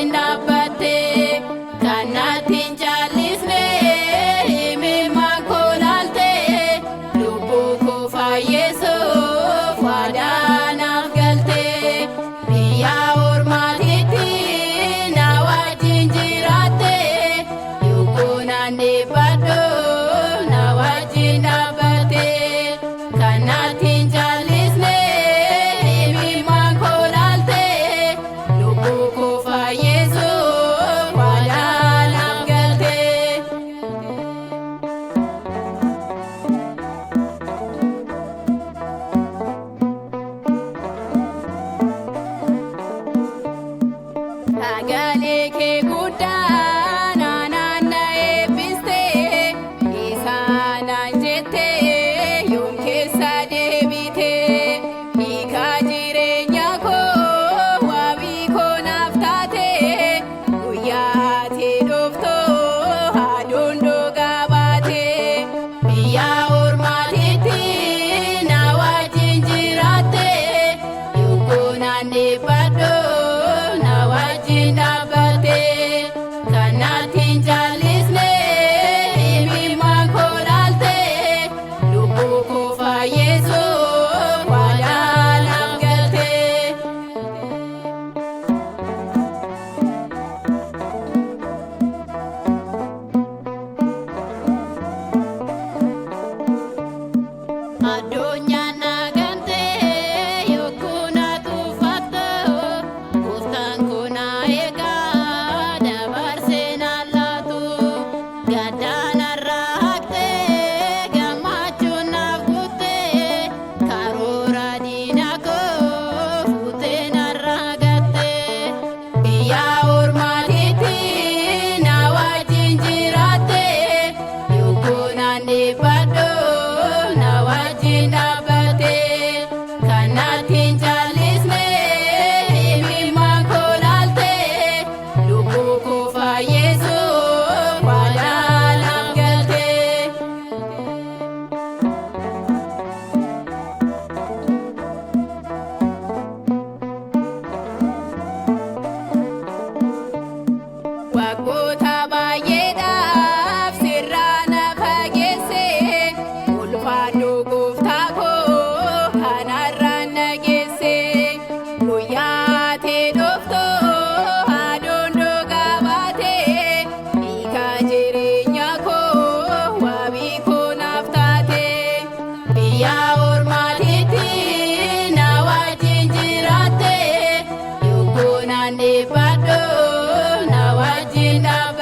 wajjin dhaabbate kanaatiin jallisne himimmaan koo laalte lubbuu koo fayyisuuf waadaa naaf galte biyya ormaatiitti na wajjin jiraatte yookoonaan dhibbadhu na wajjin dhaabbate kanaatiin jallisne himimmaan koo laalte lubbuu koo fayyisuuf waadaa naaf galte. Sagalee kee guddaa naanna'ee eebbistee isaanaan jettee yoom keessa deebitee hiikaa jireenya koo wabii koo naaf taate guyyaa ati dhuftoo aduun dhugaa baate biyya ormaatiitti na wajjin jiraatte yookoonaan dhibbadhu na wajjin dhaabbate kanaatiin jallisne himimmaan koo laalte lubbuu koo fayyisuuf waadaa naaf galte. Addunyaan na gante yookiin na tuufatte gooftaan koo na eegaa dabarsee na laatu gaddaan irraa haqxee gammachuun naaf guuttee karoora diina koo fuutee narraa gatte biyya ormaatiitti na wajjin jiraatte yookoonaan dhibbadhu na wajjin dhaabbate kanaatiin jallisne himimmaan koo laalte lubbuu koo fayyisuuf waadaa naaf galte. Waggoota baay'eedhaaf sirraa na fageesse ulfaadhu gooftaa koo kanarraan na geesse guyyaa ati dhuftoo aduun dhugaa baate hiikaa jireenya koo wabii koo naaf taate biyya ormaatiitti na wajjin jiraatte yookoonaan dhibbadhu na wajjin dhaabbate.